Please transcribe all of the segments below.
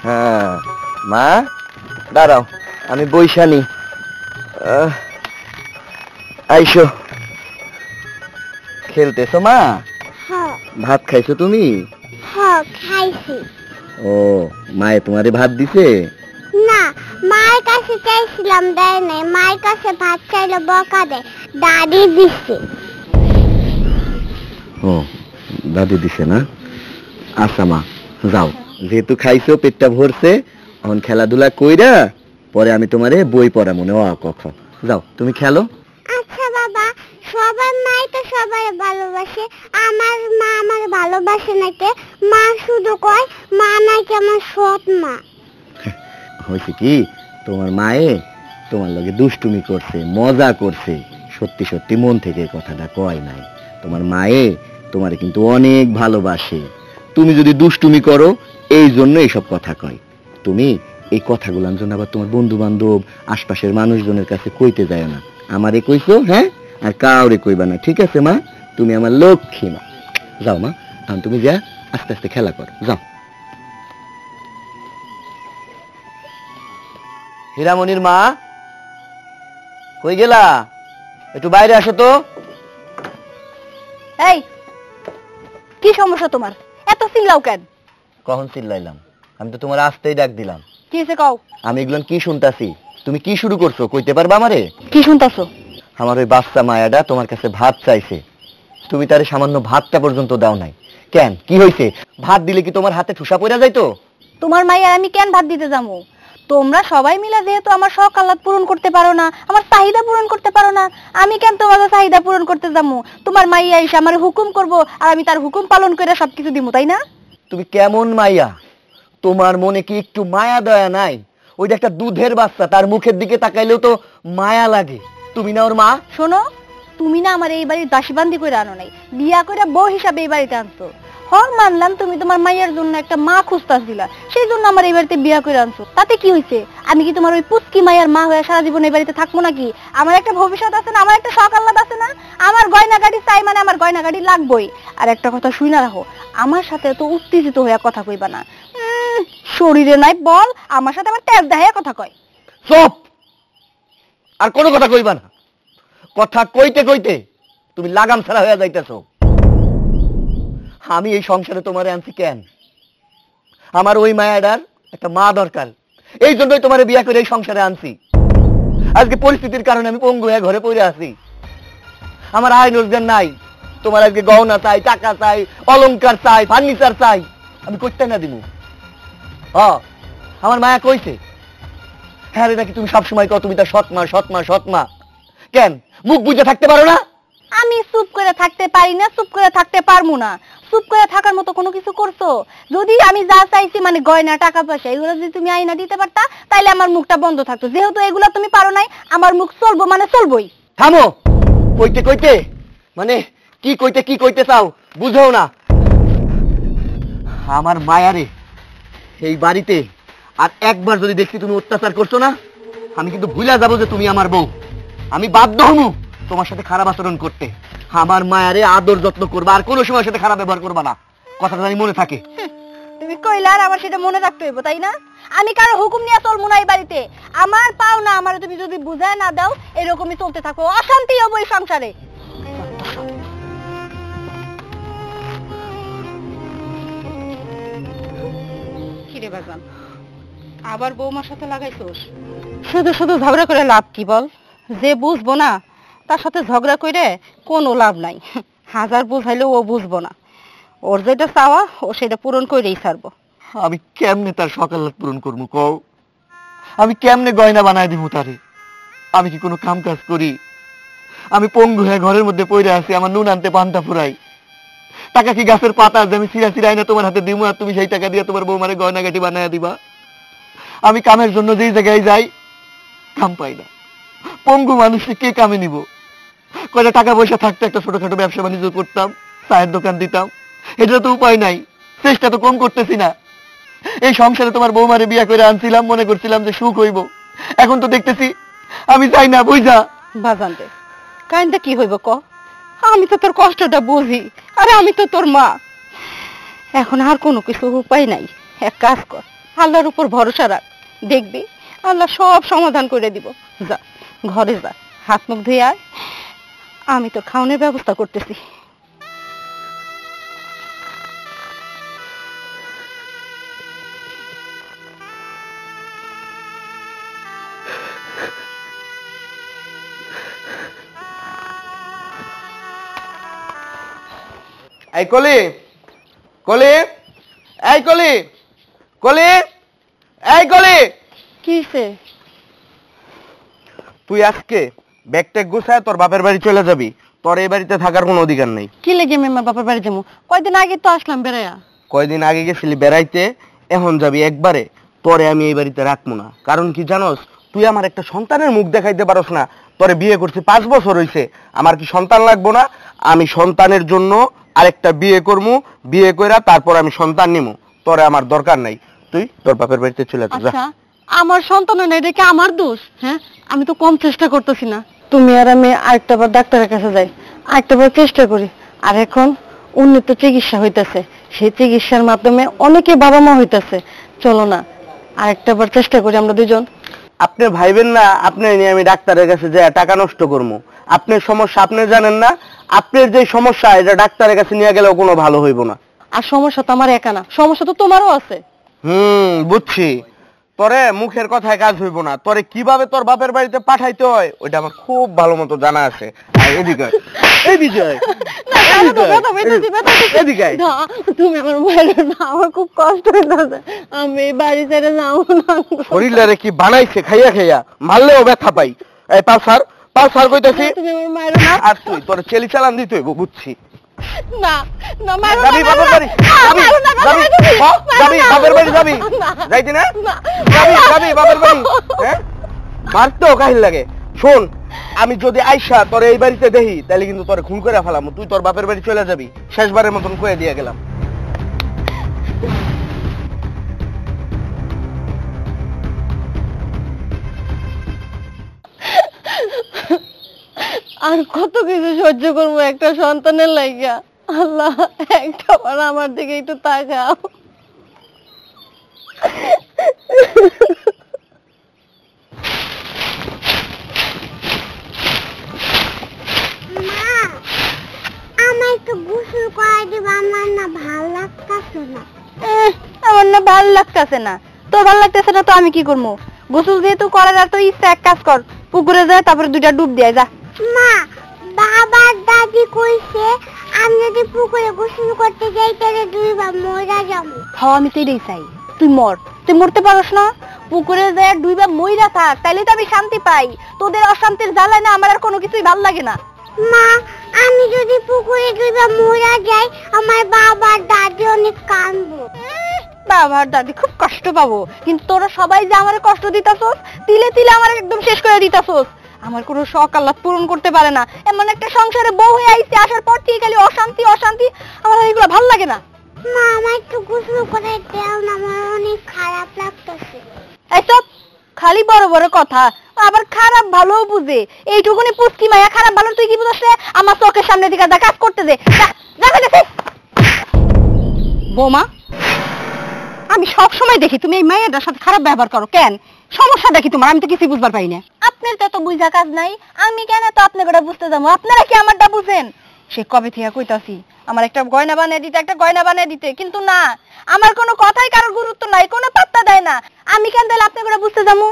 হ্যাঁ মা দাঁড়াও, আমি বৈশানী। আইসো, খেলতেছো মা? ভাত খাইছো তুমি? খাইছি। ও, মায়ে তোমারে ভাত দিছে? না, মায়ের কাছে চাইছিলাম, দেয় নাই। মায়ের কাছে ভাত চাইলে বকা দেয়, দাদি দিছে। ও, দাদি দিছে না? আচ্ছা মা, যাও, যেহেতু খাইছো, পেটটা ভরছে, এখন খেলাধুলা কইরা পরে আমি তোমারে বই পড়া মনে অ ক খ। যাও তুমি খেলো। আচ্ছা বাবা, সবার মাই তো সবাই ভালোবাসে, আমার মা আমার ভালোবাসে নাকি? মা শুধু কয় মা নাকি আমার সৎ মা। হয়েছে কি, তোমার মায়ে তোমার লগে দুষ্টুমি করছে, মজা করছে, সত্যি সত্যি মন থেকে কথাটা কয় নাই। তোমার মায়ে তোমারে কিন্তু অনেক ভালোবাসে। তুমি যদি দুষ্টুমি করো এই জন্য এইসব কথা কয়। তুমি এই কথাগুলোর জন্য আবার তোমার বন্ধু বান্ধব আশপাশের মানুষজনের কাছে কইতে যায় না। আমারে কইছো, হ্যাঁ, আর কাউরে কইবা না, ঠিক আছে মা? তুমি আমার লক্ষ্মী মা। যাও মা, এখন তুমি যা আস্তে আস্তে খেলা করো, যাও। হীরামণির মা কই গেলা? একটু বাইরে আসো তো। এই, কি সমস্যা তোমার? এত চিল্লাও কেন? কখন চিল্লাইলাম? আমি তো তোমার আসতেই ডাক দিলাম। কি হইছে কও? আমি এগুলো কি শুনতাছি? তুমি কি শুরু করছো কইতে পারবা আমারে? কি শুনতাছো? আমার ওই বাচ্চা মায়াটা তোমার কাছে ভাত চাইছে, তুমি তারে সামান্য ভাতটা পর্যন্ত দাও নাই। কেন, কি হইছে? ভাত দিলে কি তোমার হাতে ঠুসা পড়া যাইতো? তোমার মাইয়া আমি কেন ভাত দিতে যাবো? তোমরা সবাই মিলে যেহেতু আমার শখ আহ্লাদ পূরণ করতে পারো না, আমার চাহিদা পূরণ করতে পারো না, আমি কেন তোমাদের চাহিদা পূরণ করতে যাবো? তোমার মাইয়া এসে আমার হুকুম করবো আর আমি তার হুকুম পালন করে সবকিছু দিমু, তাই না? তুমি কেমন মাইয়া? তোমার মনে কি একটু মায়া দয়া নাই? ওইটা একটা দুধের বাচ্চা, তার মুখের দিকে তাকাইলেও তো মায়া লাগে। তুমি না ওর মা? শোনো, তুমি না আমার এই বাড়ির দাসীবান্দি করে আনো নাই, বিয়া করে বউ হিসাবে এই বাড়িতে আনছো। মানলাম তুমি তোমার মাইয়ার জন্য একটা মা খুঁজতাছিলা, সেই জন্য আমার এই বাড়িতে বিয়া করে আনছো। তাতে কি হয়েছে? আমি কি তোমার ওই পুচকি মাইয়ার মা হয়ে সারা জীবন এই বাড়িতে থাকবো নাকি? আমার একটা ভবিষ্যৎ আছে না, আমার একটা শখ আহ্লাদ আছে না? আমার গয়না গাড়ি চাই মানে আমার গয়না গাড়ি লাগবেই। আর একটা কথা শুই না রাখো, আমার সাথে তো উত্তেজিত হয়ে কথা কইবা না। শরীরে নাই বল, আমার সাথে আমার তেজ দেখায় কথা কয়। চুপ! আর কোনো কথা কইবা না। কথা কইতে কইতে তুমি লাগাম ছাড়া হয়ে যাইতেছো। আমি এই সংসারে তোমারে আনছি কেন? আমার ওই মায়াডার একটা মা দরকার, এই জন্যই তোমারে বিয়া করে এই সংসারে আনছি। আজকে পরিস্থিতির কারণে আমি পঙ্গু হয়ে ঘরে পড়ে আছি, আমার আয় রোজগার নাই। তোমার আজকে গহনা চাই, টাকা চাই, অলংকার চাই, ফার্নিচার চাই, আমি করতে না দিব? আমার মায়া কইছে, হ্যাঁ রে, নাকি তুমি সবসময় কও তুমি তার সৎমা সৎমা সৎমা। কেন মুখ বুঝে থাকতে পারো না? আমি চুপ করে থাকতে পারি না, চুপ করে থাকতে পারবো না। চুপ করে থাকার মতো কোনো কিছু করছো? যদি আমি যা চাইছি মানে গয়না টাকা পয়সা এগুলো যদি তুমি আইনা দিতে পারতা তাইলে আমার মুখটা বন্ধ থাকতো। যেহেতু এগুলো তুমি পারো নাই, আমার মুখ চলবো মানে চলবোই। থামো, কইতে কইতে মানে কি কইতে চাও বুঝো না। আমার মায়ারে এই বাড়িতে আর একবার যদি দেখছি তুমি অত্যাচার করছো না, আমি কিন্তু ভুলে যাবো যে তুমি আমার বউ। আমি বাধ্য হমু তোমার সাথে খারাপ আচরণ করতে। আমার মায়ারে আদর যত্ন করবা, আর কোনো সময় সাথে খারাপ ব্যবহার করবা না, কথাটা জানি মনে থাকে। তুমি কইলা আর আমার সেটা মনে রাখতে হইব, তাই না? আমি কারো হুকুম নিয়ে চলবো না এই বাড়িতে। আমার পাও না আমার তুমি যদি বুঝায় না দাও, এরকমই চলতে থাকো, অশান্তি হবো এই সংসারে। কিরে বাজান, আবার বৌমার সাথে লাগাইছোস? শুধু শুধু ঝগড়া করে লাভ কি বল? যে বুঝবো না তার সাথে ঝগড়া করে কোনো লাভ নাই। হাজার বুঝাইলেও ও বুঝবো না। ওর যেটা চাওয়া ও সেটা পূরণ করেই ছাড়বো। আমি কেমনে তার সকাল পূরণ করবো কও? আমি কেমনে গয়না বানায় দিব তারে? আমি কি কোনো কাম কাজ করি? আমি পঙ্গু হয়ে ঘরের মধ্যে পড়ে আছি, আমার নুন আনতে পান্তা ফুরাই। টাকা কি গাছের পাতা যে আমি চিরা চিরা আইনা তোমার হাতে দিমু আর তুমি সেই টাকা দিয়ে তোমার বৌমারে গয়না গাটি বানায় দিবা? আমি কামের জন্য যেই জায়গায় যাই কাম পাই না। পঙ্গু মানুষকে কে কামে নিব? কয়টা টাকা পয়সা থাকতে একটা ছোটখাটো ব্যবসা বাণিজ্য করতাম, চায়ের দোকান দিতাম, এটা তো উপায় নাই। চেষ্টা তো কম করতেছি না। এই সংসারে তোমার বৌমারে বিয়া করে আনছিলাম, মনে করছিলাম যে সুখ হইব, এখন তো দেখতেছি আমি চাই না। বুঝা বাজান দে, কাইন্দা কি হইব ক? আমি তো তোর কষ্টটা বুঝি, আরে আমি তো তোর মা। এখন আর কোনো কিছু উপায় নাই। এক কাজ কর, আল্লাহর উপর ভরসা রাখ, দেখবি আল্লাহ সব সমাধান করে দিব। যা ঘরে যা, হাত মুখ ধুয়ে আয়, আমি তোর খাওয়ানোর ব্যবস্থা করতেছি। এই কলি, কলি, এই কলি, কলি, এই কলি। কি হইছে? তুই আজকে ব্যাগ ট্যাগ গুছায় তোর বাপের বাড়ি চলে যাবি। তোর এই বাড়িতে থাকার কোনো অধিকার নেই। কি লেগে আমি আমার বাপের বাড়ি যাবো? কয়দিন আগে তো আসলাম বেড়াইয়া। কয়দিন আগে গেছিলি বেড়াইতে, এখন যাবি একবারে। তোরে আমি এই বাড়িতে রাখবো না। কারণ কি জানোস, তুই আমার একটা সন্তানের মুখ দেখাইতে পারস না। তোরে বিয়ে করছি 5 বছর হইছে, আমার কি সন্তান লাগবো না? আমি সন্তানের জন্য আরেকটা বিয়ে করবো, বিয়ে কইরা তারপর আমি সন্তান নিমু। তোরে আমার দরকার নাই, তুই তোর বাপের বাড়িতে চলে যা। আচ্ছা, আমার সন্তান হয় না, এটা কি আমার দোষ? হ্যাঁ, আমি তো কম চেষ্টা করতেছি না। তুমি আর আমি আরেকটা বার ডাক্তারের কাছে যাই, আরেকটা বার চেষ্টা করি। আর এখন উন্নত চিকিৎসা হইতাছে, সেই চিকিৎসার মাধ্যমে অনেকে বাবা মা হইতাছে। চলো না আরেকটা বার চেষ্টা করি আমরা দুজন। আপনি ভাইবেন না আপনি নিয়ে আমি ডাক্তারের কাছে যাই টাকা নষ্ট করবো। আপনার সমস্যা আপনি জানেন না, আপনার যে সমস্যা এটা ডাক্তারের কাছে নিয়ে গেলেও কোনো ভালো হইব না। আর সমস্যা তো আমার একা না, সমস্যা তো তোমারও আছে। বুঝছি। তোরে মুখের কথায় কাজ হইব না। তোরে কিভাবে তোর বাপের বাড়িতে পাঠাইতে হয় ওইটা আমার খুব ভালো মতো জানা আছে। এদিকে এদিকে এদিকে। তুমি আমার মায়ের না, আমার খুব কষ্ট হইতেছে, আমি বাড়ি ছেড়ে যাবো না। শরীরে কি বানাইছে খাইয়া খাইয়া, মারলেও ব্যথা পাই। এই পালসার পালসার কইতাছি। তুমি আমার মায়ের না। আর তুই তোর চেলি চালান দিতে হইব, বুঝছি। না না মারো যাবি বাপের বাড়ি, যাবি যাবি বাপের বাড়ি যাবি, যাইতি না? যাবি যাবি বাপের বাড়ি। হ্যাঁ, মারতেও কাহিল লাগে। শোন, আমি যদি আইসা তোর এই বাড়িতে দেখি তাহলে কিন্তু তোরে খুন করে ফেলাম। তুই তোর বাপের বাড়ি চলে যাবি, শেষবারের মতন কয়ে দিয়ে গেলাম। আর কত কিছু সহ্য করবো একটা সন্তানের লাইগা। আল্লাহ, একটা বার আমার দিকে একটু তাকাও। মা, আমার একটু গোসল করাই দিবা, আমার না ভাল লাগতেছে না। আমার না ভাল লাগতেছে না। তোর ভাল লাগতেছে না তো আমি কি করবো? গোসল যেহেতু করার আর তো ইচ্ছা, এক কাজ কর, পুকুরে যায় তারপরে 2টা ডুব দিয়ে যা। মা, বাবার দাদি কইছে আমি যদি পুকুরে গোসল করতে যাই তাহলে 2 বার মরে যাবো। হ্যাঁ, আমি তো এটাই চাই, তুই মর। তুই মরতে পারস না? পুকুরে যায় 2 বার মইরা থাক, তাইলে তো আমি শান্তি পাই। তোদের অশান্তির জ্বালায় না আমার আর কোনো কিছুই ভাল লাগে না। মা, আমি যদি পুকুরে 2 বার মরে যাই আমার বাবার দাদি অনেক কাঁদবো। বাবার দাদি খুব কষ্ট পাবো, কিন্তু তোরা সবাই যে আমার কষ্ট দিতাছস, তিলে তিলে আমার একদম শেষ করে দিতাছস। আমার কোনো শখ আল্লাহ পূরণ করতে পারে না। এমন একটা সংসারে বউ হয়ে আইছে, আসার পর থেকে খালি অশান্তি অশান্তি। আমার আর এগুলো ভাল লাগে না। মা, আমার একটু গোসল করে দাও না, আমার অনেক খারাপ লাগতেছে। এইসব খালি বড় বড় কথা, আবার খারাপ ভালো বুঝে। এইটুকুনি পুষ্টি মায়া, খারাপ ভালো তুই কি বুঝছ? আমার চোখের সামনে দিকে যা, কাজ করতে দে। বৌমা, আমি সব সময় দেখি তুমি এই মায়ের সাথে খারাপ ব্যবহার করো, কেন? সমস্যা দেখি তোমার, আমি তো কিছু বুঝবার পাই না। আপনার তো এত বুঝা কাজ নাই, আমি কেন তো আপনাকে বুঝতে যাবো? আপনারা কি আমারটা বুঝেন? সে কবে থেকে কইতাছি আমার একটা গয়না বানিয়ে দিতে, একটা গয়না বানিয়ে দিতে, কিন্তু না, আমার কোনো কথাই কারোর গুরুত্ব নাই, কোনো পাত্তা দেয় না। আমি কেন তাহলে আপনাকে বুঝতে যাবো?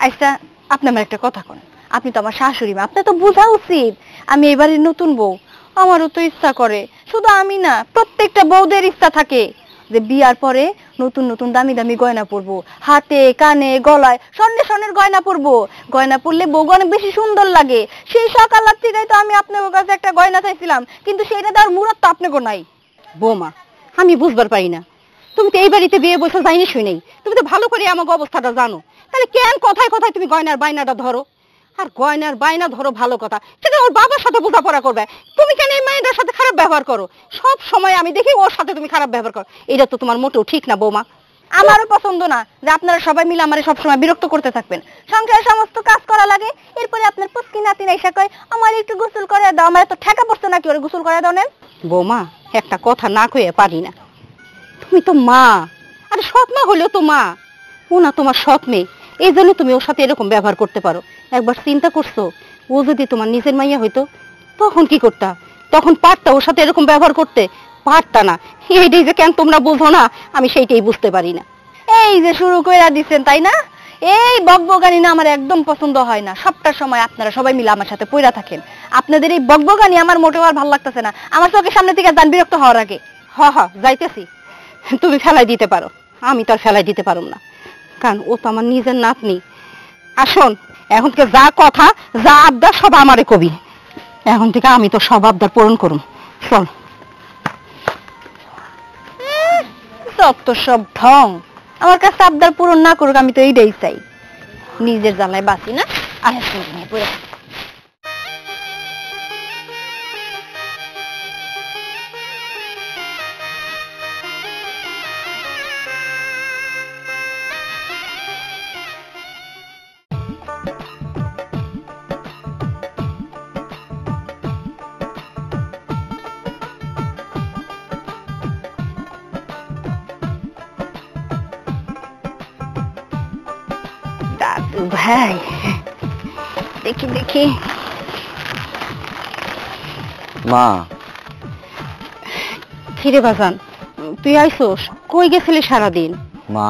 আচ্ছা, আপনি আমার একটা কথা কন, আপনি তো আমার শাশুড়ি মা, আপনার তো বোঝা উচিত আমি এবারে নতুন বউ। আমারও তো ইচ্ছা করে, শুধু আমি না, প্রত্যেকটা বউদের ইচ্ছা থাকে যে বিয়ার পরে নতুন নতুন দামি দামি গয়না পরবো, হাতে কানে গলায় স্বর্ণের স্বর্ণের গয়না পরবো। গয়না পরলে বউ অনেক বেশি সুন্দর লাগে। সেই সকাল থেকেই তো আমি আপনার কাছে একটা গয়না চাইছিলাম, কিন্তু সেটা দেওয়ার মুরত তো আপনাকে নাই। বৌমা, আমি বুঝবার পারি না, তুমি তো এই বাড়িতে বিয়ে বসে যাইনি শুনেই, তুমি তো ভালো করে আমাকে অবস্থাটা জানো, তাহলে কেন কথায় কথায় তুমি গয়নার বাইনাটা ধরো? আর গয়নার বাইনা ধরো ভালো কথা, সেটা ওর বাবার সাথে বোঝাপড়া করবে। তুমি কেন এই মায়ের সাথে খারাপ ব্যবহার করো? সব সময় আমি দেখি ওর সাথে তুমি খারাপ ব্যবহার করো, এটা তো তোমার মোটেও ঠিক না বৌমা। আমারও পছন্দ না যে আপনারা সবাই মিলে আমার সবসময় বিরক্ত করতে থাকবেন। সংসারের সমস্ত কাজ করা লাগে, এরপরে আপনার পুষ্কি নাতিন এসে কয় আমার একটু গোসল করে দাও। আমার এত ঠেকা পড়ছে নাকি ওর গোসল করে দাও? নেন বৌমা, একটা কথা না কয়ে পারি না, তুমি তো মা, আর আরে সৎ মা হলেও তো মা, ও না তোমার সৎ মেয়ে, এই জন্য তুমি ওর সাথে এরকম ব্যবহার করতে পারো। একবার চিন্তা করছো, ও যদি তোমার নিজের মাইয়া হইতো তখন কি করতা? তখন পারতা ওর সাথে এরকম ব্যবহার করতে? পারতা না। এইটাই যে কেন তোমরা বুঝো না, আমি সেইটাই বুঝতে পারি না। এই যে শুরু কইরা দিচ্ছেন তাই না? এই বকবকানি না আমার একদম পছন্দ হয় না। সবটা সময় আপনারা সবাই মিলে আমার সাথে পইরা থাকেন। আপনাদের এই বকবকানি আমার মোটেও আর ভালো লাগতেছে না। আমার চোখের সামনে থেকে যান, বিরক্ত হওয়ার আগে। হ যাইতেছি, তুমি ফেলাই দিতে পারো, আমি তো আর ফেলাই দিতে পারুম না, কারণ ও তো আমার নিজের নাতনি। আসুন, এখন থেকে যা কথা যা আবদার সব আমারে কবি। এখন থেকে আমি তো সব আবদার পূরণ করুম। চল। যত সব ঢং। আমার কাছে আবদার পূরণ না করুক, আমি তো এইটাই চাই। নিজের জ্বালায় বাঁচি না, আর নিয়ে পড়ে থাকি। দাদু ভাই, দেখি দেখি। মা, কিরে বাজান, তুই আইসোস? কই গেছিলি সারাদিন? মা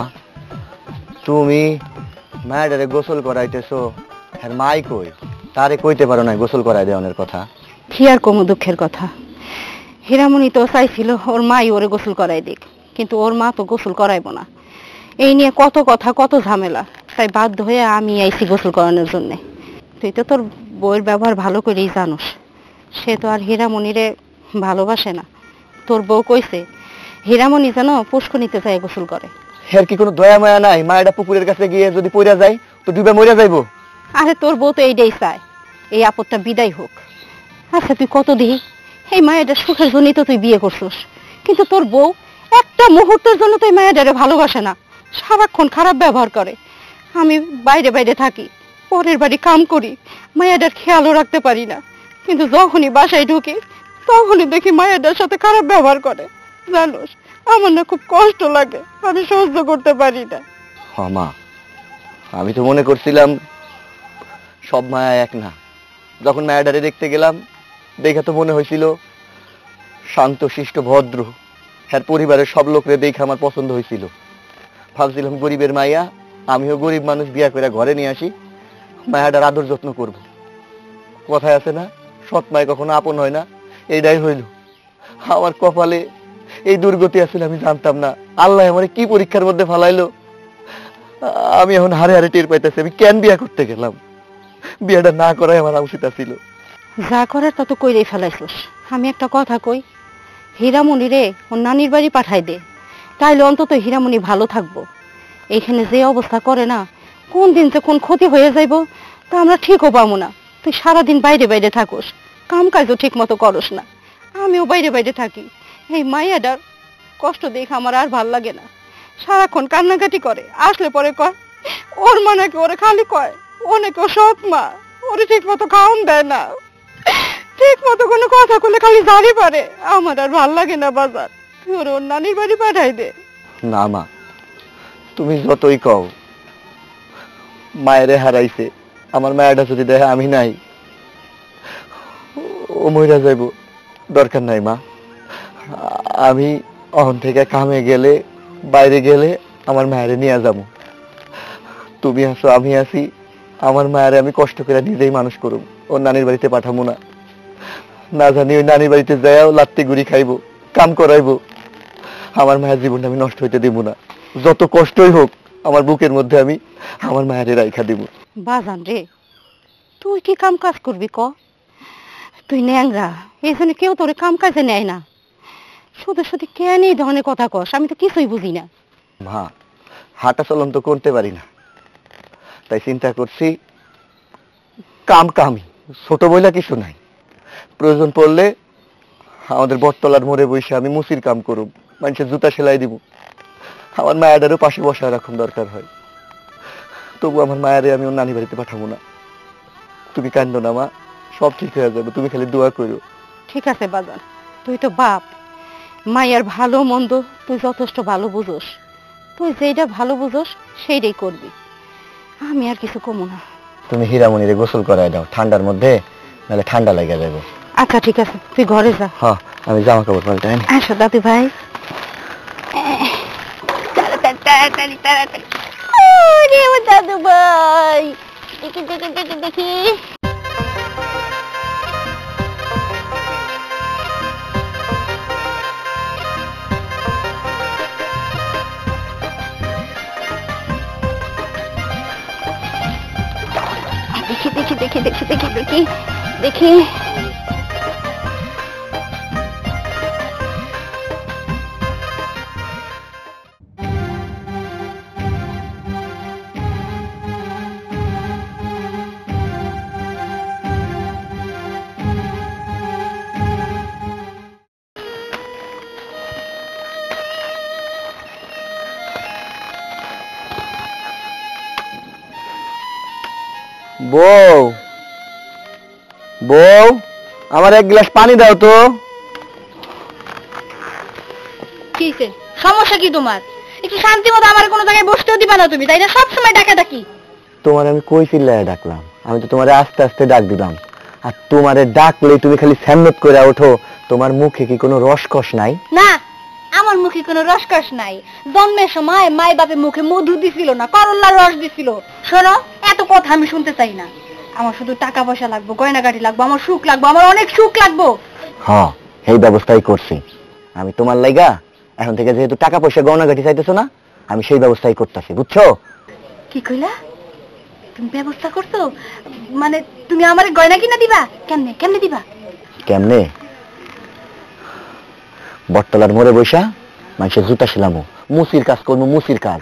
তুমি মায়ের গোসল করাইতেছো, আর মাই কই? তারে কইতে পারো না গোসল করাই দেওয়ার কথা? কি আর কম দুঃখের কথা, হীরামণি তো চাইছিল ওর মাই ওরে গোসল করাই দিক, কিন্তু ওর মা তো গোসল করাইবো না। এই নিয়ে কত কথা, কত ঝামেলা, তাই বাধ্য হয়ে আমি আইছি গোসল করানোর জন্য। তুই তো তোর বউয়ের ব্যবহার ভালো করেই জানোস, সে তো আর হীরামণিরে ভালোবাসে না। তোর বউ কইছে হীরামণি যেন পুষ্করিণীতে যায় গোসল করে। এর কি কোনো দয়া মায়া নাই? মায়েরা পুকুরের কাছে গিয়ে যদি পইরা যায় তো ডুবে মরে যাইবো। আরে তোর বউ তো এইটাই চায়, এই আপদটা বিদায় হোক। আচ্ছা তুই কত দিই এই মায়ের সুখের জন্যই তো তুই বিয়ে করছিস, কিন্তু তোর বউ একটা মুহূর্তের জন্য তুই মায়েরারে ভালোবাসে না, সারাক্ষণ খারাপ ব্যবহার করে। আমি বাইরে বাইরে থাকি, পরের বাড়ি কাম করি, মায়েরার খেয়ালও রাখতে পারি না, কিন্তু যখনই বাসায় ঢুকি তখনই দেখি মায়েরার সাথে খারাপ ব্যবহার করে। জানোস, আমার না খুব কষ্ট লাগে, আমি সহ্য করতে পারি না। মা, আমি তো মনে করছিলাম সব মায়া এক না। যখন মায়াডারে দেখতে গেলাম, দেখে তো মনে হয়েছিল শান্ত শিষ্ট ভদ্র। হ্যাঁ, পরিবারের সব লোকরে দেখে আমার পছন্দ হয়েছিল। ভাবছিলাম গরিবের মাইয়া, আমিও গরিব মানুষ বিয়া করে ঘরে নিয়ে আসি, মায়াডার আদর যত্ন করব। কথায় আছে না, সৎ মায় কখনো আপন হয় না, এইটাই হইল। আমার কপালে এই দুর্গতি আসলে আমি জানতাম না। আল্লাহ আমার কি পরীক্ষার মধ্যে ফালাইলো, আমি এখন হারে হারে টের পাইতেছি আমি কেন বিয়া করতে গেলাম। বিয়েটা না করাই আমার উচিত ছিল। যা করার তত কইরেই ফেলাইছিস। আমি একটা কথা কই, হীরামণি রে ওর নানির বাড়ি পাঠাই দে, তাইলে অন্তত হীরামণি ভালো থাকবো। এইখানে যে অবস্থা করে না, কোন দিন যে কোন ক্ষতি হয়ে যাইব তা আমরা ঠিকও পাবো না। তুই সারাদিন বাইরে বাইরে থাকোস, কাম কাজও ঠিক মতো করস না, আমিও বাইরে বাইরে থাকি। এই মাইয়াটার কষ্ট দেখে আমার আর ভাল লাগে না, সারাক্ষণ কান্নাকাটি করে। আসলে পরে কয় ওর মা নাকি ওরে খালি কয় ও নাকি ওর সৎ মা, ওরে ঠিক মতো খাওয়ান দেয় না, ঠিক মতো কোনো কথা বলে খালি জারি পারে। আমার আর ভাল লাগে না বাজার, তুই ওর নানির বাড়ি পাঠাই দে। না মা, তুমি যতই কও, মায়েরে হারাইছে, আমার মায়েরটা যদি দেখে আমি নাই, ও মইরা যাইব। দরকার নাই মা, আমি অহন থেকে কামে গেলে, বাইরে গেলে আমার মায়েরে নিয়ে যাবো। তুমি আছো, আমি আছি, আমার মায়েরে আমি কষ্ট করে নিজেই মানুষ করুম। ওর নানির বাড়িতে পাঠাবো না, না জানি ওই নানির বাড়িতে যাইও লাত্তি গুড়ি খাইবো, কাম করাইবো। আমার মায়ের জীবনটা আমি নষ্ট হইতে দিব না। যত কষ্টই হোক, আমার বুকের মধ্যে আমি আমার মায়ের রাইখা দিব। বাজান রে, তুই কি কাম কাজ করবি ক? তুই ন্যাংরা, এই জন্য কেউ তোর কাম কাজে নেয় না। শুধু শুধু কেন এই ধরনের কথা কস, আমি তো কিছুই বুঝি না। মা, হাঁটা চলন তো করতে পারি না, তাই চিন্তা করছি কামি ছোট বইলা কিছু নাই। প্রয়োজন পড়লে আমাদের বটতলার মোড়ে বসে আমি মুসির কাম করুম, মানুষের জুতা সেলাই দিব। আমার মায়াটারও পাশে বসায় রাখুন দরকার হয়, তবু আমার মায়ারে আমি ওর নানি বাড়িতে পাঠাবো না। তুমি কান্দো না মা, সব ঠিক হয়ে যাবে, তুমি খালি দোয়া করো। ঠিক আছে বাজান, তুই তো বাপ, মায়ের ভালো মন্দ তুই যথেষ্ট ভালো বুঝোস। তুই যেটা ভালো বুঝোস সেইটাই করবি, আমি আর কিছু কমু না। তুমি হীরামণিরে গোসল করায় দাও ঠান্ডার মধ্যে, নাহলে ঠান্ডা লেগে যাবে। আচ্ছা ঠিক আছে, তুই ঘরে যা। হ্যাঁ আমি জামা কাপড় পাল্টাই। আসো দাদু ভাই, তাড়াতাড়ি তাড়াতাড়ি তাড়াতাড়ি। ওরে আমার দাদু ভাই, দেখি দেখি দেখি দেখি। দেখি দেখি দেখি দেখি দেখি দেখি দেখি। বউ, বউ, আমার এক গ্লাস পানি দাও তো। কিসে সমস্যা কি তোমার? একটু শান্তি মতো আমার কোনো জায়গায় বসতেও দিবা না তুমি, তাই না? সবসময় ডাকাডাকি। তোমার আমি কই চিল্লায় ডাকলাম? আমি তো তোমারে আস্তে আস্তে ডাক দিলাম, আর তোমারে ডাকলে তুমি খালি স্যামনত করে ওঠো। তোমার মুখে কি কোনো রসকস নাই? না, আমার মুখে কোনো রসকস নাই। জন্মের সময় মাই বাপে মুখে মধু দিছিল না, করল্লার রস দিছিল। শোনো, এত কথা আমি শুনতে চাই না। আমার শুধু টাকা পয়সা লাগবে, গয়নাগাটি লাগবে, আমার সুখ লাগবে, আমার অনেক সুখ লাগবে। হ্যাঁ, এই ব্যবস্থাই করছি আমি তোমার লাইগা। এখন থেকে যেহেতু টাকা পয়সা গয়নাগাটি চাইতেছো না, আমি সেই ব্যবস্থাই করতেছি, বুঝছো? কি কইলা? তুমি ব্যবস্থা করছো? মানে তুমি আমার গয়না কিনা দিবা? কেমনে কেমনে দিবা? কেমনে? বটতলার মোড়ে বৈশা মানুষের জুতা শিলামো, মুসির কাজ করবো, মুসির কাজ।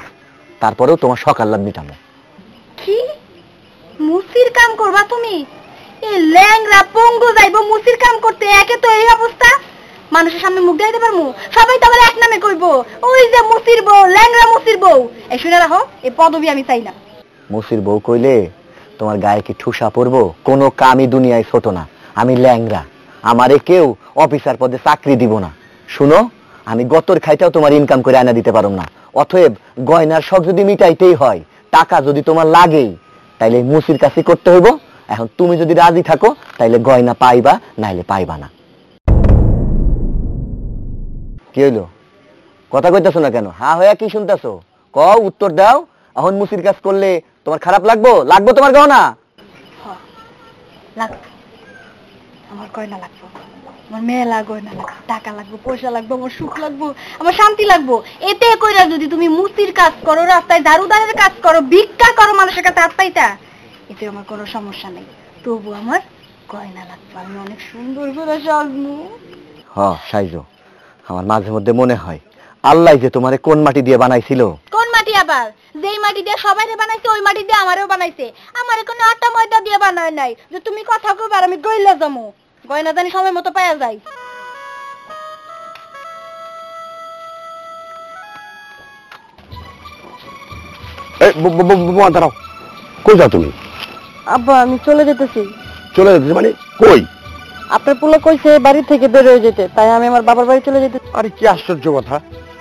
তারপরেও তোমার সকাল লাভ মিটামো। কি মুসির কাম করবা তুমি? এই ল্যাংরা পঙ্গু যাইবো মুসির কাম করতে? একে তো এই অবস্থা, মানুষের সামনে মুখ দেখাইতে পারমু? সবাই তো আমার এক নামে কইবো, ওই যে মুসির বউ, ল্যাংরা মুসির বউ। এই শুনে রাখো, এই পদবি আমি চাই না। মুসির বউ কইলে তোমার গায়ে কি ঠুসা পড়বো? কোনো কামই দুনিয়ায় ছোট না। আমি ল্যাংরা, আমারে কেউ অফিসার পদে চাকরি দিব না। শুনো, আমি গতর খাইটাও তোমার ইনকাম করে আনা দিতে পারো না। অতএব গয়নার শখ যদি মিটাইতেই হয়, টাকা যদি তোমার লাগেই, তাইলে মুসির কাছে করতে হইব। এখন তুমি যদি রাজি থাকো তাইলে গয়না পাইবা, নাইলে পাইবা না। কি হইলো? কথা কইতাছো না কেন? হা হইয়া কি শুনতাছো? কও, উত্তর দাও। এখন মুসির কাজ করলে তোমার খারাপ লাগবো? লাগবো তোমার গহনা? লাগবে, আমার গয়না লাগবে, আমার মেলা গয়না লাগবে, টাকা লাগবে, পয়সা লাগবে, আমার সুখ লাগবে, আমার শান্তি লাগবে। এতে কইরা যদি তুমি মুসির কাজ করো, রাস্তায় ঝাড়ুদারের কাজ করো, ভিক্ষা করো, মানুষের কাছে হাত পাইতা, এতে আমার কোনো সমস্যা নেই। তবু আমার গয়না লাগবে, আমি অনেক সুন্দর করে সাজবো। সাইজো। আমার মাঝে মধ্যে মনে হয় আল্লাহ যে তোমারে কোন মাটি দিয়ে বানাইছিল। কোন মাটি আবার? যেই মাটি দিয়ে সবাইরে বানাইছে ওই মাটি দিয়ে আমারও বানাইছে। আমারে কোনো আটা ময়দা দিয়ে বানায় নাই যে তুমি কথা কইবে আর আমি গইলা যামু। গয়না জানি সময় মতো পাওয়া যায়। দাঁড়াও, কই যাও তুমি? আব্বা, আমি চলে যেতেছি। চলে যাচ্ছে মানে কই? আপনার পোলা কইছে বাড়ি থেকে বের হয়ে যেতে, তাই আমি আমার বাবার বাড়ি চলে যেতে। আরে কি আশ্চর্য কথা!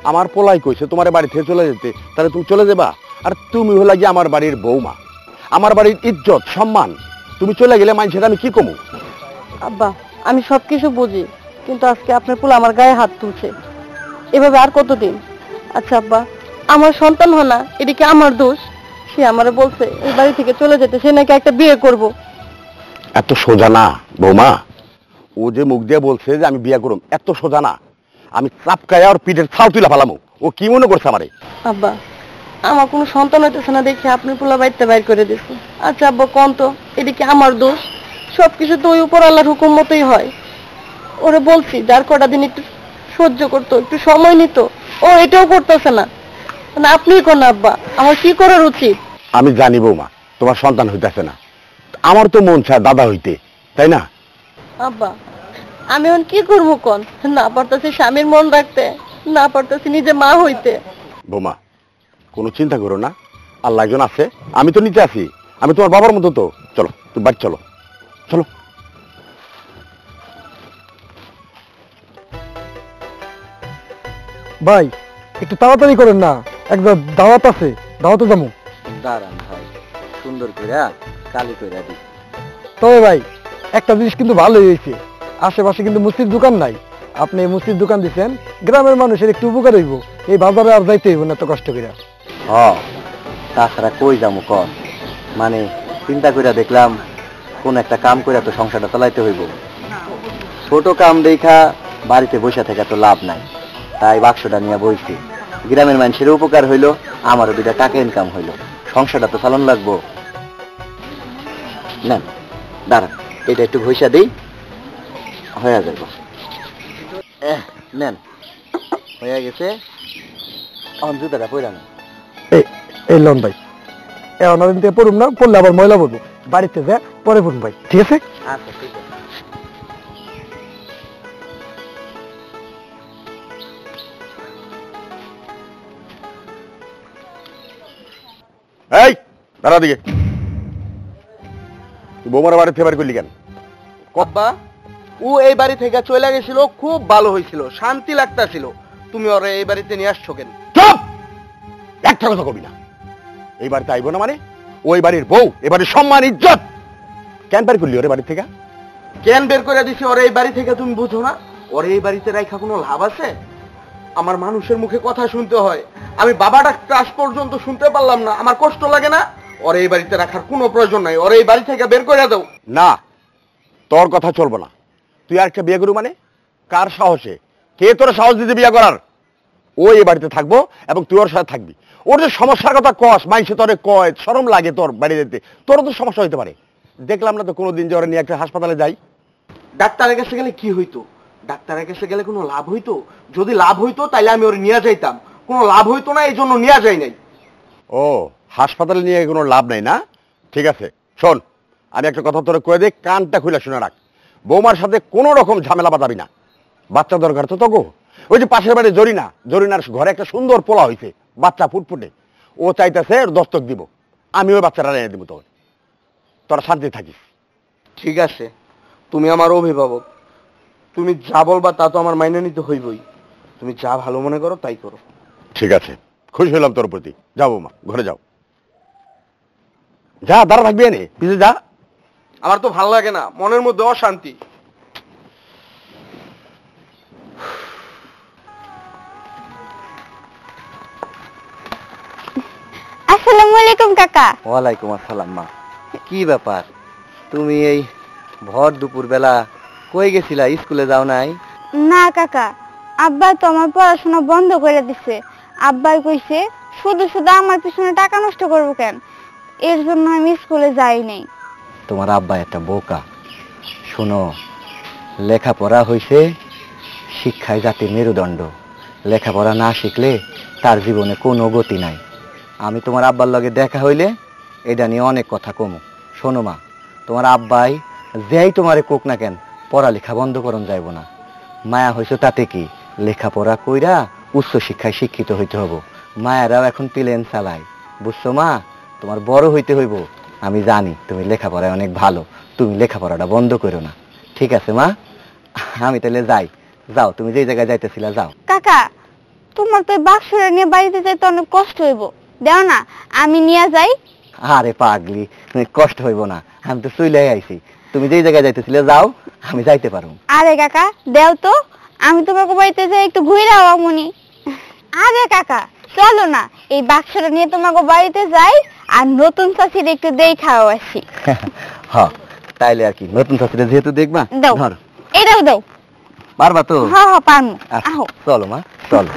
আমার পোলাই কইছে তোমার বাড়ি থেকে চলে যেতে, তাহলে তুমি চলে যাবা? আর তুমি হলে গিয়ে আমার বাড়ির বৌমা, আমার বাড়ির ইজ্জত সম্মান। তুমি চলে গেলে মানুষের আমি কি কমু? আব্বা, আমি সবকিছু বুঝি, কিন্তু আজকে আপনার পোলা আমার গায়ে হাত তুলছে। এভাবে আর কতদিন? আচ্ছা আব্বা, আমার সন্তান হয় না, এটা কি আমার দোষ? সে আমারে বলছে এই বাড়ি থেকে চলে যেতে, সে নাকি একটা বিয়ে করব। এত সোজা না বৌমা। ও যে মুখ দিয়ে বলছে যে আমি বিয়ে করুম, এত সোজা না। আমি চাপকায় আর পিঠের ছাউ তুলা ফেলামু। ও কি মনে করছে আমারে? আব্বা, আমার কোনো সন্তান হইতেছে না দেখে আপনি পোলা বাড়িতে বাইর করে দিচ্ছে। আচ্ছা আব্বা, কোন তো এটা কি আমার দোষ? সবকিছু তো ওই উপর আল্লাহর হুকুম মতোই হয়। ওরে বলছি যার কটা দিন একটু সহ্য করতো, একটু সময় নিত, ও এটাও করতেছে না। না আপনিই কোন আব্বা, আমার কি করার উচিত? আমি জানি বৌমা তোমার সন্তান হইতেছে না, আমার তো মন চায় দাদা হইতে, তাই না? আব্বা, আমি এখন কি করবো কোন? না পারতেছি স্বামীর মন রাখতে, না পারতেছি নিজে মা হইতে। বৌমা কোনো চিন্তা করো না, আল্লাহ একজন আছে, আমি তো নিচে আছি, আমি তোমার বাবার মতো তো। চলো তুমি বাড়ি চলো, চলো। ভাই একটু তাড়াতাড়ি করেন না, একটা দাওয়াত আছে, দাওয়াতে যাবো। দাঁড়ান ভাই, সুন্দর করে কালি করে দিই। তবে ভাই একটা জিনিস কিন্তু ভালোই হয়েছে, আশেপাশে কিন্তু মুসির দোকান নাই। আপনি মুসির দোকান দিচ্ছেন, গ্রামের মানুষের একটু উপকার হইব, এই বাজারে আর যাইতে হইব না এত কষ্ট করে। তাছাড়া কই যাবো কর, মানে চিন্তা করে দেখলাম কোন একটা কাম করে তো সংসারটা চালাইতে হইব। ছোট কাম দেখা বাড়িতে বসে থেকে তো লাভ নাই, তাই বাক্সটা নিয়ে বইছি। গ্রামের মানুষের উপকার হইলো, আমারও 2টা টাকা ইনকাম হইলো, সংসারটা তো চালান লাগবো। নেন দাঁড়ান, এটা একটু ঘষা দিই, হয়ে যাইব। নেন, হয়ে গেছে। এখন জুতাটা পইরা না। এই লন ভাই, এখন আমি থেকে পড়ুন না, পড়লে আবার ময়লা পড়বো, বাড়িতে যা পরে পড়ুন ভাই, ঠিক আছে? আচ্ছা ঠিক আছে। এই দাঁড়া দিকে, তুই বৌমার বাড়ি থেকে বাড়ি করলি কেন? আব্বা, ও এই বাড়ি থেকে চলে গেছিল, খুব ভালো হয়েছিল, শান্তি লাগতাছিল, তুমি ওরে এই বাড়িতে নিয়ে আসছো কেন? চুপ, একটা কথা কবি না। এই বাড়িতে আইব না মানে ওই বাড়ির বউ, এ বাড়ির সম্মান ইজ্জত। কেন বাড়ি করলি ওরে বাড়ি থেকে? কেন বের করে দিছি ওরে এই বাড়ি থেকে, তুমি বুঝো না? ওরে এই বাড়িতে রাখা কোনো লাভ আছে? আমার মানুষের মুখে কথা শুনতে হয়, আমি বাবাটা ক্লাস পর্যন্ত শুনতে পারলাম না, আমার কষ্ট লাগে না? ওরে এই বাড়িতে রাখার কোনো প্রয়োজন নাই, ওরে এই বাড়ি থেকে বের করে দাও। না, তোর কথা চলবো না। তুই আর একটা বিয়ে করু মানে? কার সাহসে? কে তোর সাহস দিতে বিয়ে করার? ও এই বাড়িতে থাকবো এবং তুই ওর সাথে থাকবি। ওর যে সমস্যার কথা কস, মাইসে তোরে কয়, শরম লাগে তোর বাড়ি যেতে, তোরও তো সমস্যা হইতে পারে। দেখলাম না তো কোনোদিন যে ওরা নিয়ে একটা হাসপাতালে যাই। ডাক্তারের কাছে গেলে কি হইতো? ডাক্তারের কাছে গেলে কোনো লাভ হইতো? যদি লাভ হইতো তাইলে আমি ওরে নিয়ে যাইতাম, কোনো লাভ হইতো না, এই জন্য নিয়ে যাই নাই। ও, হাসপাতালে নিয়ে কোনো লাভ নাই না? ঠিক আছে, শোন, আমি একটা কথা তোরে কয়ে দিই, কানটা খুলে শুনে রাখ। বৌমার সাথে কোনো রকম ঝামেলা বাঁধাবি না। বাচ্চা দরকার তো তোকে। ওই যে পাশের বাড়ি জরিনার ঘরে একটা সুন্দর পোলা হয়েছে, বাচ্চা ফুটফুটে, ও চাইতেছে দস্তক দিব, আমি ওই বাচ্চাটা এনে দিব। তোরা শান্তি থাকিস। ঠিক আছে, তুমি আমার অভিভাবক, তুমি যা বলবা তা তো আমার মাইনে নিতে হইবই। তুমি যা ভালো মনে করো তাই করো। ঠিক আছে, খুশি হলাম তোর প্রতি। যাও বৌমা, ঘরে যাও। যা, দাঁড়া থাকবি এনে, পিছিয়ে যা। আমার তো ভালো লাগে না, মনের মধ্যে অশান্তি। আসসালামু আলাইকুম কাকা। ওয়ালাইকুম আসসালাম। মা, কি ব্যাপার, তুমি এই ভর দুপুর বেলা কই গেছিলা? স্কুলে যাও নাই? না কাকা, আব্বা তো আমার পড়াশোনা বন্ধ করে দিছে। আব্বাই কইছে শুধু শুধু আমার পিছনে টাকা নষ্ট করবো কেন, এর জন্য আমি স্কুলে যাই নাই। তোমার আব্বা একটা বোকা। শোনো, লেখাপড়া হইছে শিক্ষায় জাতির মেরুদণ্ড। লেখাপড়া না শিখলে তার জীবনে কোনো গতি নাই। আমি তোমার আব্বার লগে দেখা হইলে এটা নিয়ে অনেক কথা কমু। শোনো মা, তোমার আব্বাই যেই তোমারে কোক না কেন, পড়ালেখা বন্ধ করন যাইব না। মায়া হইছো তাতে কি, লেখাপড়া কইরা উচ্চ শিক্ষায় শিক্ষিত হইতে হবো। মায়েরাও এখন প্লেন চালায়, বুঝছো মা? তোমার বড় হইতে হইব। আমি জানি তুমি লেখাপড়ায় অনেক ভালো, তুমি লেখাপড়াটা বন্ধ করো না, ঠিক আছে মা? আমি তাহলে যাই। যাও, তুমি যেই জায়গায় যাইতেছিলা যাও। কাকা, তোমার তো বাক্সটা নিয়ে বাড়িতে যাইতে অনেক কষ্ট হইব, দেও না আমি নিয়ে যাই। আরে পাগলি, তুমি কষ্ট হইব না, আমি তো চলে আইছি। তুমি যেই জায়গায় যাইতেছিলে যাও, আমি যাইতে পারবো। আরে কাকা দেও তো, আমি তোমাকে বাড়িতে যাই একটু ঘুরে আমনি। আরে কাকা চলো না, এই বাক্সটা নিয়ে তোমাকে বাড়িতে যাই, আর নতুন চাষির একটু দেখাও আসি। হ্যাঁ, তাইলে আর কি, নতুন শাশুড়ি যেহেতু দেখবা, দাও, ধরো। এটাও দাও। পারবা তো? হ্যাঁ হ্যাঁ পারবো। আচ্ছা, আহো। চলো মা, চলো।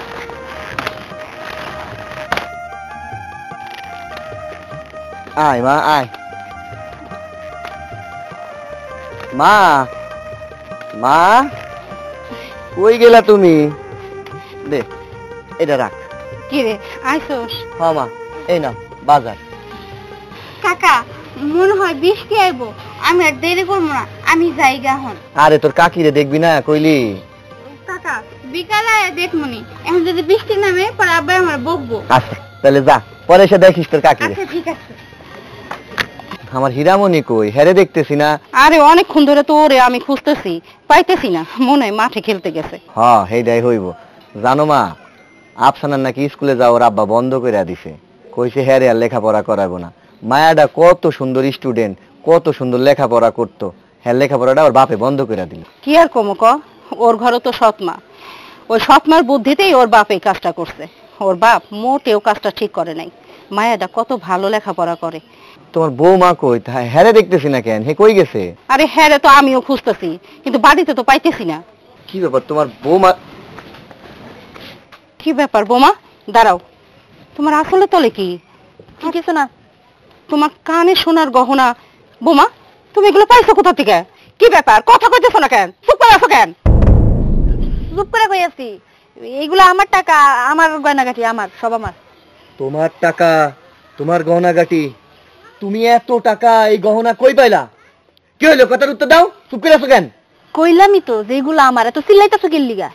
আয় মা, আয়। মা, মা, কই গেলা তুমি? দে, এটা রাখ। কি রে, আইসোস? হ্যাঁ মা, এই নাও বাজার। কাকা মনে হয় বৃষ্টি আইবো, আমি আর দেরি করবো না, আমি যাইগা হন। আরে তোর কাকিরে দেখবি না কইলি? কাকা বিকালে দেখমনি, এখন যদি বৃষ্টি নামে পরে আব্বা আমার বকবো। আচ্ছা তাহলে যা, পরে এসে দেখিস তোর কাকিরে। আচ্ছা ঠিক আছে। আমার হীরামণি কই? হেরে দেখতেছি না। আরে অনেকক্ষণ ধরে তো ওরে আমি খুঁজতেছি, পাইতেছি না, মনে হয় মাঠে খেলতে গেছে। হ্যাঁ, সেইটাই হইব। জানো মা, আফসানার নাকি স্কুলে যাওয়ার আব্বা বন্ধ করে দিছে, কইছে হ্যাঁ রে আর লেখাপড়া করাবো না। মায়াটা কত সুন্দর স্টুডেন্ট, কত সুন্দর লেখাপড়া করতো, হ্যাঁ লেখাপড়াটা ওর বাপে বন্ধ করে দিল। কি আর কমো ক, ওর ঘরে তো সৎমা, ওই সৎমার বুদ্ধিতেই ওর বাপ এই কাজটা করছে। ওর বাপ মোটেও কাজটা ঠিক করে নাই। মায়াটা কত ভালো লেখাপড়া করে। তোমার বৌমা কই? হ্যাঁ দেখতেছি না কেন, হে কই গেছে? আরে হ্যাঁ রে তো আমিও খুঁজতেছি, কিন্তু বাড়িতে তো পাইতেছি না। কি ব্যাপার তোমার বৌমা? কি ব্যাপার বোমা? দাঁড়াও, তোমার আসলে তলে কি? কিছু না। তোমার কানে সোনার গহনা, বোমা তুমি এগুলো পাইছো কোথা থেকে? কি ব্যাপার, কথা কইতেছো না কেন? চুপ করে আছো কেন? চুপ করে কই আছি? এইগুলো আমার টাকা, আমার গয়নাগাটি, আমার সব আমার। তোমার টাকা, তোমার গহনাগাটি, তুমি এত টাকা এই গহনা কই পাইলা? কি হইলো, কথার উত্তর দাও, চুপ করে আছো কেন? কইলামই তো যেগুলো আমার, এত চিল্লাইতেছো কি লিগা?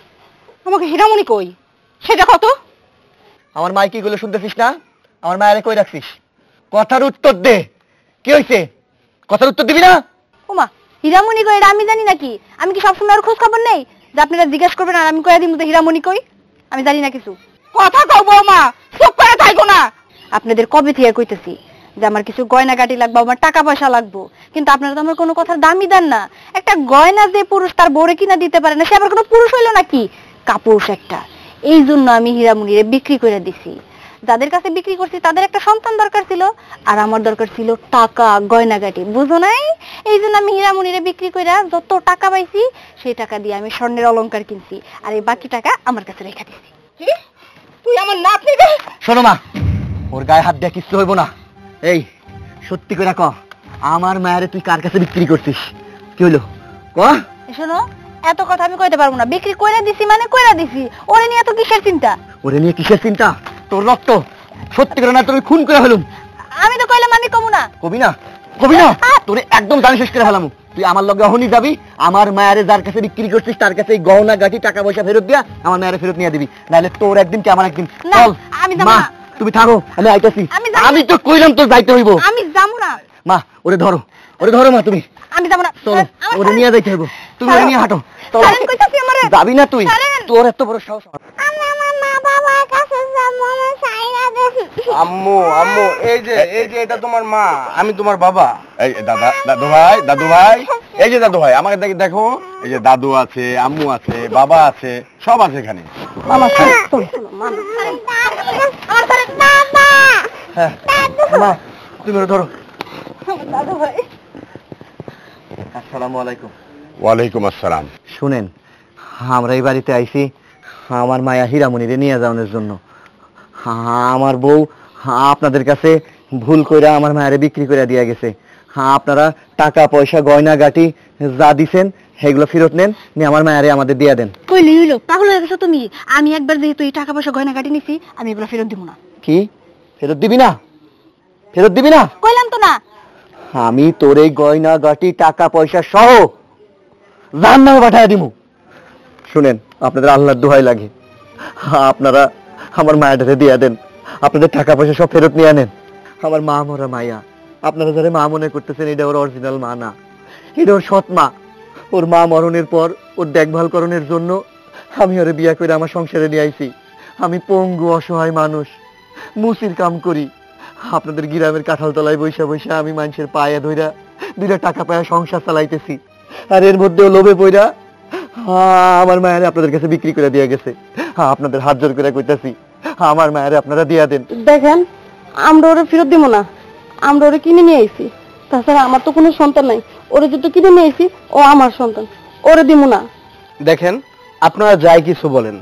আমাকে হীরামণি কই সেটা কত? আমার মাই কি গুলো শুনতেছিস না? আমার মায়ের কই রাখছিস? কথার উত্তর দে, কি হইছে? কথার উত্তর দিবি না? ওমা, হীরামণি কই এটা আমি জানি নাকি? আমি কি সবসময় ওর খোঁজ খবর নেই যে আপনারা জিজ্ঞেস করবেন আর আমি কইয়া দিমু যে হীরামণি কই? আমি জানি না কিছু। কথা কও বৌমা, চুপ করে থাকো না। আপনাদের কবে থেকে কইতেছি যে আমার কিছু গয়নাগাটি লাগবে, আমার টাকা পয়সা লাগবে, কিন্তু আপনারা তো আমার কোনো কথার দামই দেন না। একটা গয়না যে পুরুষ তার বউরে কিনা দিতে পারে না, সে আবার কোনো পুরুষ হইলো নাকি? কাপুরুষ একটা। এই জন্য আমি হীরামণিরে বিক্রি করে দিছি। যাদের কাছে বিক্রি করছি তাদের একটা সন্তান দরকার ছিল, আর আমার দরকার ছিল টাকা, গয়নাগাটি, বুঝো নাই? এই জন্য আমি হীরামণিরে বিক্রি করে যত টাকা পাইছি সেই টাকা দিয়ে আমি স্বর্ণের অলংকার কিনছি, আর এই বাকি টাকা আমার কাছে রেখে দিছি। কি? তুই আমার নাতনি রে? শোনো মা, ওর গায়ে হাত দেয়া কিচ্ছু হইব না। এই সত্যি করে ক, আমার মায়ের তুই কার কাছে বিক্রি করছিস? কি হইলো ক? শোনো, এত কথা আমি কইতে পারবো না। বিক্রি কইরা দিছি মানে কইরা দিছি। ওরে নিয়ে এত কিসের চিন্তা? ওরে নিয়ে কিসের চিন্তা? তোর রক্ত, সত্যি করে না তোর খুন করে ফেলুম। আমি তো কইলাম আমি কমু না। কবি না, কবি না, তোরে একদম জানি শেষ করে ফেলাম। তুই আমার লগে অহনি যাবি, আমার মায়ের যার কাছে বিক্রি করছিস তার কাছে এই গহনা গাটি টাকা পয়সা ফেরত দিয়া আমার মায়ের ফেরত নিয়ে দিবি, নাহলে তোর একদিন কি আমার একদিন। না, চল আমি যাবো মা, না। তুমি থাকো, আমি আইতাছি। আমি যাবো না। আমি তো কইলাম তোর যাইতে হইব। আমি যাবো না। মা ওরে ধরো, ওরে ধরো মা, তুমি আমি যাবো না। চলো, ওরে নিয়ে যাইতে হইব। তুমি ওরে নিয়ে হাঁটো। চলো। ছাড়েন কইতাছি আমারে। যাবি না তুই? ছাড়েন। তোর এত বড় সাহস? আমি আমার মা বাবার কাছে যাবো, আমার সাইরা দেন। আম্মু আম্মু, এই যে এটা তোমার মা, আমি তোমার বাবা। এই দাদু ভাই, এই যে দাদু ভাই, আমাকে দেখো, এই যে দাদু আছে, আম্মু আছে, বাবা আছে, সব আছে এখানে। মামা চলো, চলো। আমার ছাড়েন বাবা। হ্যাঁ মা, তুমি ওরে ধরো। দাদু ভাই। আসসালামু আলাইকুম। ওয়ালাইকুম আসসালাম। শুনেন, আমরা এই বাড়িতে আইছি আমার মায়া হীরামণিরে নিয়ে যাওয়ার জন্য। আমার বউ আপনাদের কাছে ভুল কইরা আমার মায়েরে বিক্রি করে দিয়ে গেছে। আপনারা টাকা পয়সা গয়না গাটি যা দিছেন সেগুলো ফেরত নেন, নিয়ে আমার মায়েরে আমাদের দিয়ে দেন। কইলি হইলো, পাগল হয়ে গেছো তুমি? আমি একবার যেহেতু এই টাকা পয়সা গয়নাগাটি নিছি, আমি এগুলো ফেরত দিব না। কি ফেরত দিবি না? ফেরত দিবি না? কইলাম তো না। আমি তোর এই গয়না গাটি টাকা পয়সা সহ জাহান্নামে পাঠায় দিমু। শুনেন, আপনাদের আল্লাহর দোহাই লাগে, আপনারা আমার মায়াটাকে দিয়ে দেন, আপনাদের টাকা পয়সা সব ফেরত নিয়ে আনেন। আমার মা মরা মায়া, আপনারা যারা মা মনে করতেছেন এটা ওর অরিজিনাল মা না, এটা ওর সৎ মা। ওর মা মরণের পর ওর দেখভাল করণের জন্য আমি ওরে বিয়া করে আমার সংসারে নিয়ে আইছি। আমি পঙ্গু অসহায় মানুষ, মুসির কাম করি। আপনাদের গ্রামের কাঁঠাল তলায় বৈশা বৈশা আমি মানুষের পায়ে ধইরা দুইটা টাকা পায়া সংসার চালাইতেছি, আর এর মধ্যেও লোভে পইরা আমার মায়ের আপনাদের কাছে বিক্রি করে দিয়ে গেছে। আপনাদের হাত জোর করে কইতাছি, আমার মায়ের আপনারা দিয়া দেন। দেখেন, আমরা ওরে ফেরত দিব না। আমরা ওরে কিনে নিয়ে আইছি, তাছাড়া আমার তো কোনো সন্তান নাই। ওরে যদি কিনে নিয়ে আইছি, ও আমার সন্তান, ওরে দিব না। দেখেন, আপনারা যাই কিছু বলেন,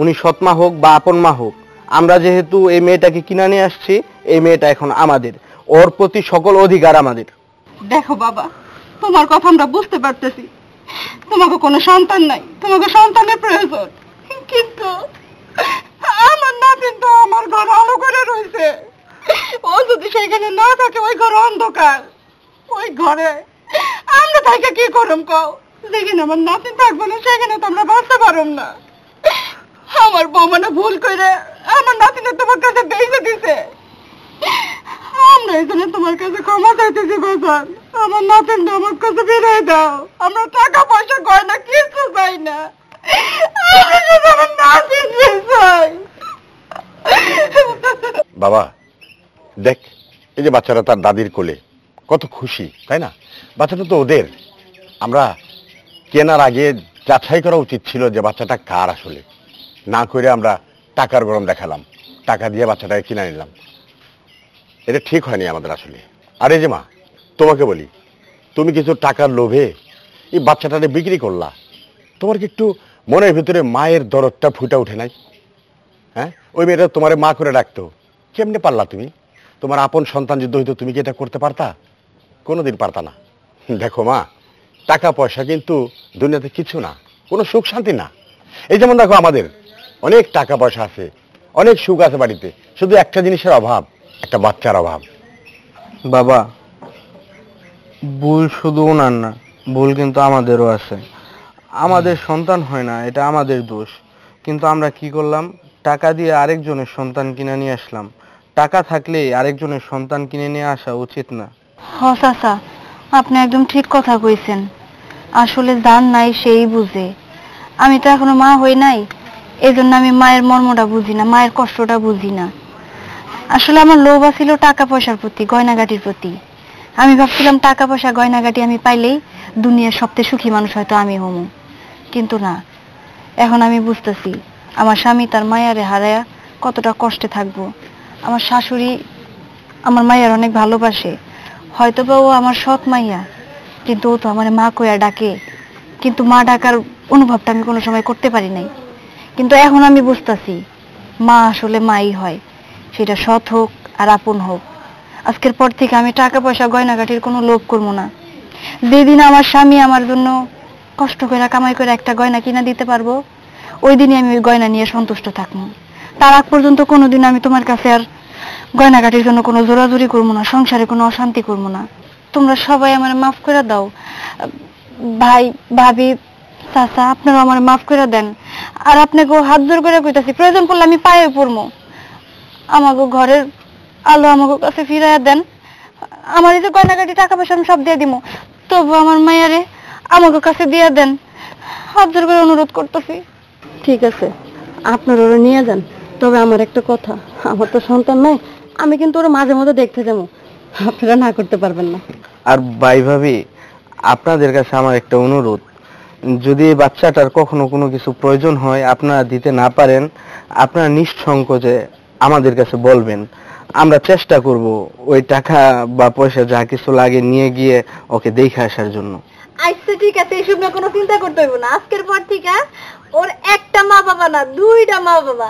উনি সৎমা হোক বা আপন মা হোক, আমরা যেহেতু এই মেয়েটাকে কিনে নিয়ে আসছি, এই মেয়েটা এখন আমাদের, ওর প্রতি সকল অধিকার আমাদের। দেখো বাবা, তোমার কথা আমরা বুঝতে পারতেছি, তোমাকে কোনো সন্তান নাই, তোমাকে সন্তানের প্রয়োজন, কিন্তু আমার নাতিন তো আমার ঘর আলো করে রয়েছে। ও যদি সেখানে না থাকে, ওই ঘর অন্ধকার, ওই ঘরে আমরা তাকে কি করম কও? যেখানে আমার নাতিন থাকবো না সেখানে তো আমরা বাঁচতে পারব না। আমার বৌমানা ভুল করে আমার নাতিনের তোমার কাছে বেঁচে দিছে। আমরা এই জন্য তোমার কাছে ক্ষমা চাইতেছি বাজান, আমার নাতিনটা আমার কাছে ফিরে দাও। আমরা টাকা পয়সা গয়না কিছু চাই না, আমরা শুধু আমার নাতিন চাই। বাবা দেখ, এই যে বাচ্চারা তার দাদির কোলে, কত খুশি, তাই না? বাচ্চাটা তো ওদের। আমরা কেনার আগে যাচাই করা উচিত ছিল যে বাচ্চাটা কার আসলে। না করে আমরা টাকার গরম দেখালাম, টাকা দিয়ে বাচ্চাটাকে কিনে নিলাম। এটা ঠিক হয়নি আমাদের আসলে। আর এই যে মা, তোমাকে বলি, তুমি কিছু টাকার লোভে এই বাচ্চাটাকে বিক্রি করলা। তোমার কি একটু মনের ভিতরে মায়ের দরদটা ফুটে ওঠে নাই? হ্যাঁ, ওই মেয়েটা তোমার মা করে ডাকতো, কেমনে পারলা তুমি? তোমার আপন সন্তান যুদ্ধ হইতো, তুমি কি এটা করতে পারতা? কোনোদিন পারতা না। দেখো মা, টাকা পয়সা কিন্তু দুনিয়াতে কিছু না, কোনো সুখ শান্তি না। এই যেমন দেখো, আমাদের অনেক টাকা পয়সা আছে, অনেক সুখ আছে বাড়িতে, শুধু একটা জিনিসের অভাব, একটা বাচ্চার অভাব। বাবা, ভুল শুধু ওনার না, ভুল কিন্তু আমাদেরও আছে। আমাদের সন্তান হয় না, এটা আমাদের দোষ। কিন্তু আমরা কি করলাম? টাকা দিয়ে আরেকজনের সন্তান কিনে নিয়ে আসলাম। টাকা থাকলে আরেকজনের সন্তান কিনে নিয়ে আসা উচিত না। চাচা, আপনি একদম ঠিক কথা কইছেন। আসলে যার নাই সেই বুঝে। আমি তো এখনো মা হই নাই, এই জন্য আমি মায়ের মর্মটা বুঝি না, মায়ের কষ্টটা বুঝি না। আসলে আমার লোভ ছিল টাকা পয়সার প্রতি, গয়নাগাটির প্রতি। আমি ভাবছিলাম টাকা পয়সা গয়নাগাটি আমি পাইলেই দুনিয়ার সবচেয়ে সুখী মানুষ হয়তো আমি হমু। কিন্তু না, এখন আমি বুঝতেছি আমার স্বামী তার মায়ারে হারায়া কতটা কষ্টে থাকবো। আমার শাশুড়ি আমার মায়ের অনেক ভালোবাসে, হয়তো বা ও আমার সৎ মাইয়া, কিন্তু ও তো আমার মা কইয়া ডাকে। কিন্তু মা ডাকার অনুভবটা আমি কোনো সময় করতে পারি নাই। কিন্তু এখন আমি বুঝতেছি মা আসলে মাই হয়, সেটা সৎ হোক আর আপন হোক। আজকের পর থেকে আমি টাকা পয়সা গয়নাগাটির কোনো লোভ করবো না। যেদিন আমার স্বামী আমার জন্য কষ্ট করে কামাই করে একটা গয়না কিনা দিতে পারবো, ওই দিনই আমি ওই গয়না নিয়ে সন্তুষ্ট থাকবো। তার আগ পর্যন্ত কোনোদিন আমি তোমার কাছে আর গয়নাগাটির জন্য কোনো জোরাজুরি করবো না, সংসারে কোনো অশান্তি করবো না। তোমরা সবাই আমার মাফ করে দাও। ভাই, ভাবি, চাচা, আপনারা আমার মাফ করে দেন। আর আপনাকে হাত জোর করে কইতাছি, প্রয়োজন পড়লে আমি পায়ে পড়বো। আমাকে ঘরের আলো আমাকে কাছে ফিরাইয়া দেন। আমার এই যে গয়নাগাটি টাকা পয়সা আমি সব দিয়ে দিব, তবু আমার মায়ারে আমাকে কাছে দিয়ে দেন, হাত জোর করে অনুরোধ করতেছি। ঠিক আছে, আপনারা ওরা নিয়ে যান। তবে আমার একটা কথা, আমার তো সন্তান নাই, আমি কিন্তু ওরা মাঝে মধ্যে দেখতে যাবো, আপনারা না করতে পারবেন না। আর ভাই ভাবি, আপনাদের কাছে আমার একটা অনুরোধ, যদি এই বাচ্চাটার কখনো কোনো কিছু প্রয়োজন হয়, আপনারা দিতে না পারেন, আপনারা নিঃসংকোচে আমাদের কাছে বলবেন। আমরা চেষ্টা করব ওই টাকা বা পয়সা যা কিছু লাগে নিয়ে গিয়ে ওকে দেখে আসার জন্য। আচ্ছা ঠিক আছে, এইসব নিয়ে কোনো চিন্তা করতে হইব না। আজকের পর থেকে ওর একটা মা বাবা না, দুইটা মা বাবা।